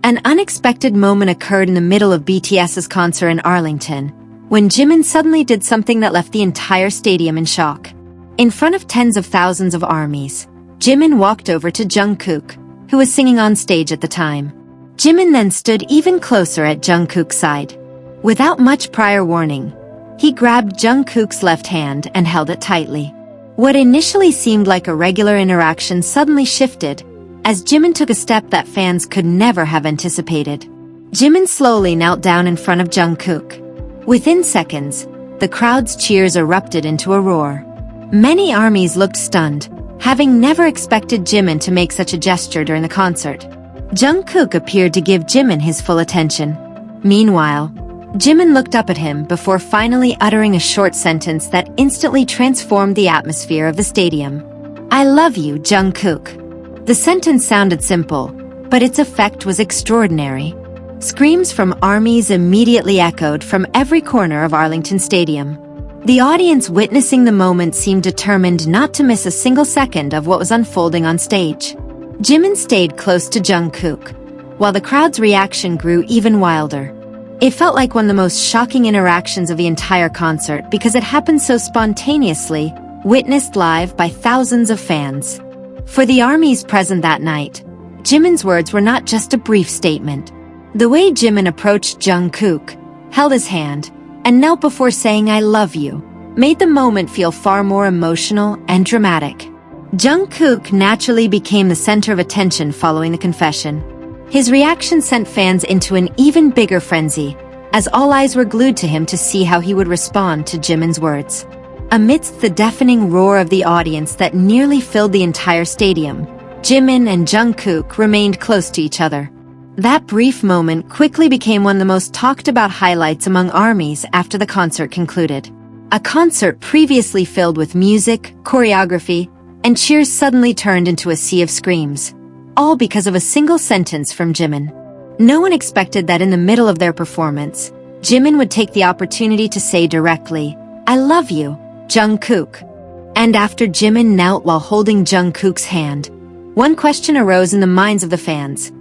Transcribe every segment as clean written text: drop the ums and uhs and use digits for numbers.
An unexpected moment occurred in the middle of BTS's concert in Arlington, when Jimin suddenly did something that left the entire stadium in shock. In front of tens of thousands of armies, Jimin walked over to Jungkook, who was singing on stage at the time. Jimin then stood even closer at Jungkook's side. Without much prior warning, he grabbed Jungkook's left hand and held it tightly. What initially seemed like a regular interaction suddenly shifted, as Jimin took a step that fans could never have anticipated. Jimin slowly knelt down in front of Jungkook. Within seconds, the crowd's cheers erupted into a roar. Many armies looked stunned, having never expected Jimin to make such a gesture during the concert. Jungkook appeared to give Jimin his full attention. Meanwhile, Jimin looked up at him before finally uttering a short sentence that instantly transformed the atmosphere of the stadium. "I love you, Jungkook." The sentence sounded simple, but its effect was extraordinary. Screams from armies immediately echoed from every corner of Arlington Stadium. The audience witnessing the moment seemed determined not to miss a single second of what was unfolding on stage. Jimin stayed close to Jungkook, while the crowd's reaction grew even wilder. It felt like one of the most shocking interactions of the entire concert because it happened so spontaneously, witnessed live by thousands of fans. For the armies present that night, Jimin's words were not just a brief statement. The way Jimin approached Jungkook, held his hand, and knelt before saying "I love you," made the moment feel far more emotional and dramatic. Jungkook naturally became the center of attention following the confession. His reaction sent fans into an even bigger frenzy, as all eyes were glued to him to see how he would respond to Jimin's words. Amidst the deafening roar of the audience that nearly filled the entire stadium, Jimin and Jungkook remained close to each other. That brief moment quickly became one of the most talked about highlights among armies after the concert concluded. A concert previously filled with music, choreography, and cheers suddenly turned into a sea of screams, all because of a single sentence from Jimin. No one expected that in the middle of their performance, Jimin would take the opportunity to say directly, "I love you, Jungkook." And after Jimin knelt while holding Jungkook's hand, one question arose in the minds of the fans.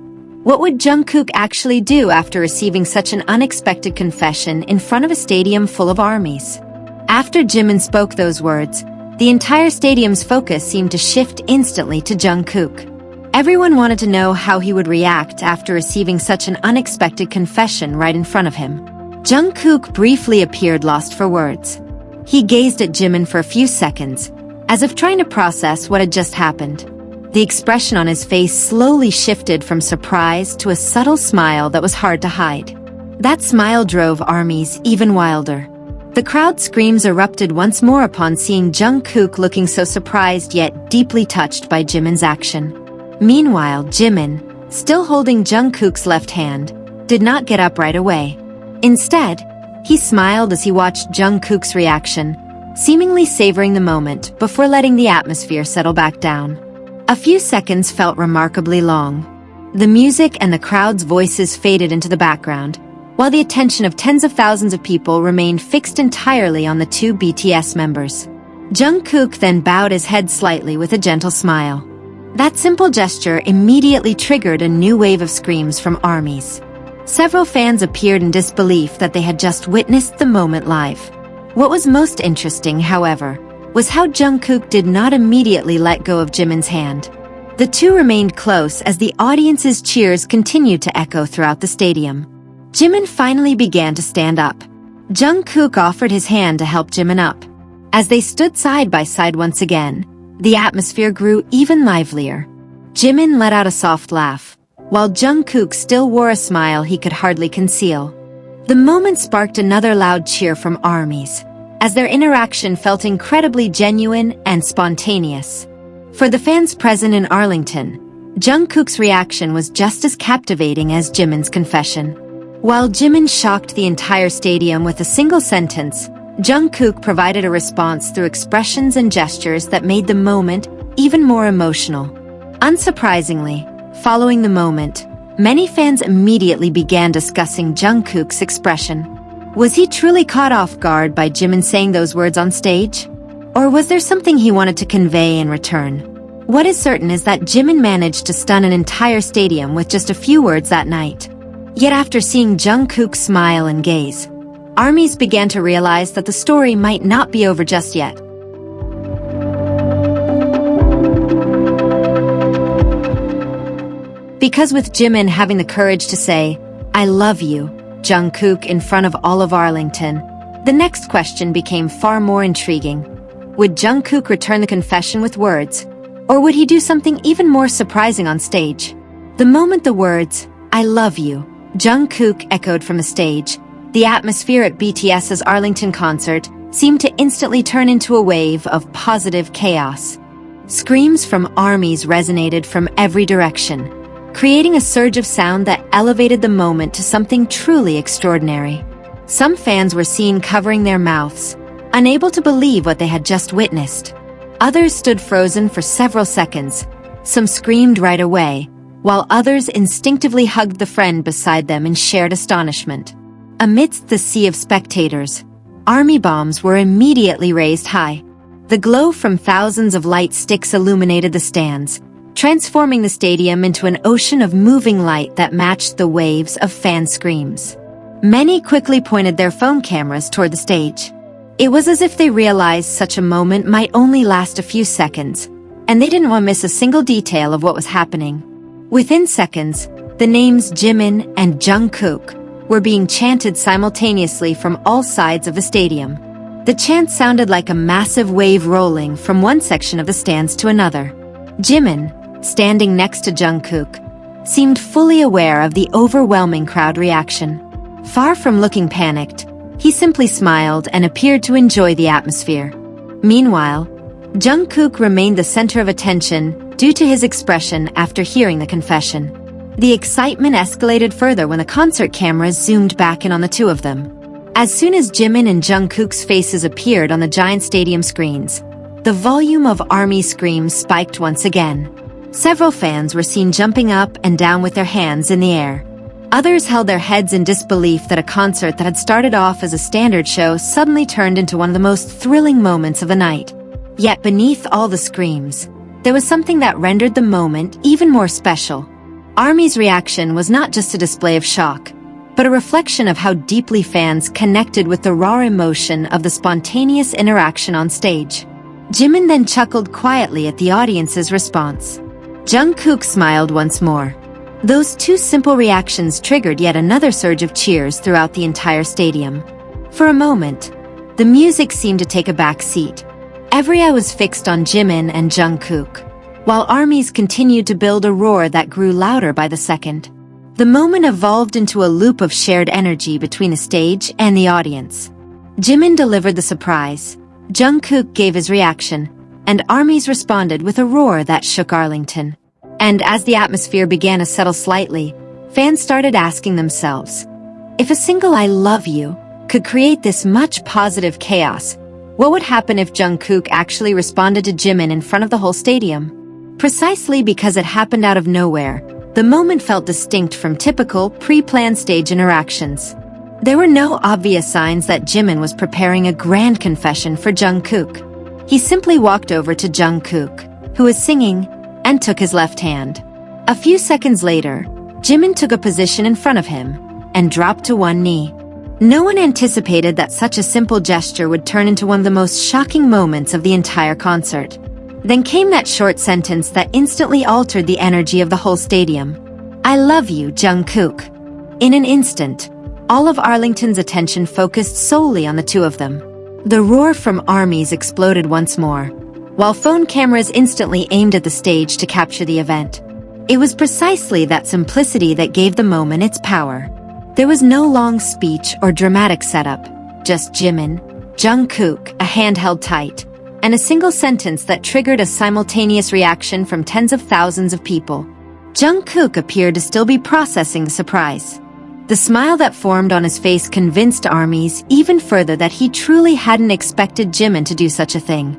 What would Jungkook actually do after receiving such an unexpected confession in front of a stadium full of armies? After Jimin spoke those words, the entire stadium's focus seemed to shift instantly to Jungkook. Everyone wanted to know how he would react after receiving such an unexpected confession right in front of him. Jungkook briefly appeared lost for words. He gazed at Jimin for a few seconds, as if trying to process what had just happened. The expression on his face slowly shifted from surprise to a subtle smile that was hard to hide. That smile drove armies even wilder. The crowd screams erupted once more upon seeing Jungkook looking so surprised yet deeply touched by Jimin's action. Meanwhile, Jimin, still holding Jungkook's left hand, did not get up right away. Instead, he smiled as he watched Jungkook's reaction, seemingly savoring the moment before letting the atmosphere settle back down. A few seconds felt remarkably long. The music and the crowd's voices faded into the background, while the attention of tens of thousands of people remained fixed entirely on the two BTS members. Jungkook then bowed his head slightly with a gentle smile. That simple gesture immediately triggered a new wave of screams from armies. Several fans appeared in disbelief that they had just witnessed the moment live. What was most interesting, however, was how Jungkook did not immediately let go of Jimin's hand. The two remained close as the audience's cheers continued to echo throughout the stadium. Jimin finally began to stand up. Jungkook offered his hand to help Jimin up. As they stood side by side once again, the atmosphere grew even livelier. Jimin let out a soft laugh, while Jungkook still wore a smile he could hardly conceal. The moment sparked another loud cheer from armies, as their interaction felt incredibly genuine and spontaneous. For the fans present in Arlington, Jungkook's reaction was just as captivating as Jimin's confession. While Jimin shocked the entire stadium with a single sentence, Jungkook provided a response through expressions and gestures that made the moment even more emotional. Unsurprisingly, following the moment, many fans immediately began discussing Jungkook's expression. Was he truly caught off guard by Jimin saying those words on stage? Or was there something he wanted to convey in return? What is certain is that Jimin managed to stun an entire stadium with just a few words that night. Yet after seeing Jungkook smile and gaze, armies began to realize that the story might not be over just yet. Because with Jimin having the courage to say, "I love you," Jungkook in front of all of Arlington, the next question became far more intriguing. Would Jungkook return the confession with words, or would he do something even more surprising on stage? The moment the words, "I love you," Jungkook echoed from the stage, the atmosphere at BTS's Arlington concert seemed to instantly turn into a wave of positive chaos. Screams from armies resonated from every direction, creating a surge of sound that elevated the moment to something truly extraordinary. Some fans were seen covering their mouths, unable to believe what they had just witnessed. Others stood frozen for several seconds. Some screamed right away, while others instinctively hugged the friend beside them in shared astonishment. Amidst the sea of spectators, army bombs were immediately raised high. The glow from thousands of light sticks illuminated the stands, transforming the stadium into an ocean of moving light that matched the waves of fan screams. Many quickly pointed their phone cameras toward the stage. It was as if they realized such a moment might only last a few seconds, and they didn't want to miss a single detail of what was happening. Within seconds, the names Jimin and Jungkook were being chanted simultaneously from all sides of the stadium. The chant sounded like a massive wave rolling from one section of the stands to another. Jimin, standing next to Jungkook, seemed fully aware of the overwhelming crowd reaction. Far from looking panicked, he simply smiled and appeared to enjoy the atmosphere. Meanwhile, Jungkook remained the center of attention due to his expression after hearing the confession. The excitement escalated further when the concert cameras zoomed back in on the two of them. As soon as Jimin and Jungkook's faces appeared on the giant stadium screens, the volume of army screams spiked once again. Several fans were seen jumping up and down with their hands in the air. Others held their heads in disbelief that a concert that had started off as a standard show suddenly turned into one of the most thrilling moments of the night. Yet beneath all the screams, there was something that rendered the moment even more special. ARMY's reaction was not just a display of shock, but a reflection of how deeply fans connected with the raw emotion of the spontaneous interaction on stage. Jimin then chuckled quietly at the audience's response. Jungkook smiled once more. Those two simple reactions triggered yet another surge of cheers throughout the entire stadium. For a moment, the music seemed to take a back seat. Every eye was fixed on Jimin and Jungkook, while armies continued to build a roar that grew louder by the second. The moment evolved into a loop of shared energy between the stage and the audience. Jimin delivered the surprise, Jungkook gave his reaction, and armies responded with a roar that shook Arlington. And as the atmosphere began to settle slightly, fans started asking themselves, if a single "I love you" could create this much positive chaos, what would happen if Jungkook actually responded to Jimin in front of the whole stadium? Precisely because it happened out of nowhere, the moment felt distinct from typical, pre-planned stage interactions. There were no obvious signs that Jimin was preparing a grand confession for Jungkook. He simply walked over to Jungkook, who was singing, and took his left hand. A few seconds later, Jimin took a position in front of him and dropped to one knee. No one anticipated that such a simple gesture would turn into one of the most shocking moments of the entire concert. Then came that short sentence that instantly altered the energy of the whole stadium. "I love you, Jungkook." In an instant, all of Arlington's attention focused solely on the two of them. The roar from armies exploded once more, while phone cameras instantly aimed at the stage to capture the event. It was precisely that simplicity that gave the moment its power. There was no long speech or dramatic setup, just Jimin, Jungkook, a hand held tight, and a single sentence that triggered a simultaneous reaction from tens of thousands of people. Jungkook appeared to still be processing the surprise. The smile that formed on his face convinced armies even further that he truly hadn't expected Jimin to do such a thing.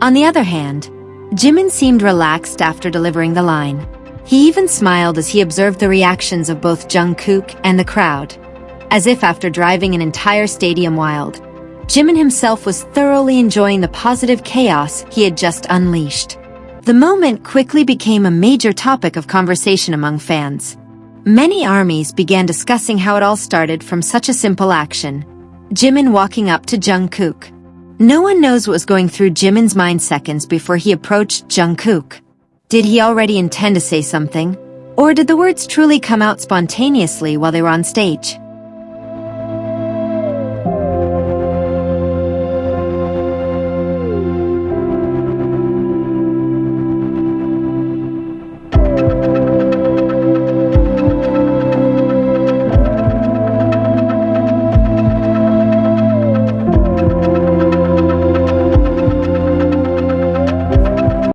On the other hand, Jimin seemed relaxed after delivering the line. He even smiled as he observed the reactions of both Jungkook and the crowd. As if after driving an entire stadium wild, Jimin himself was thoroughly enjoying the positive chaos he had just unleashed. The moment quickly became a major topic of conversation among fans. Many armies began discussing how it all started from such a simple action: Jimin walking up to Jungkook. No one knows what was going through Jimin's mind seconds before he approached Jungkook. Did he already intend to say something? Or did the words truly come out spontaneously while they were on stage?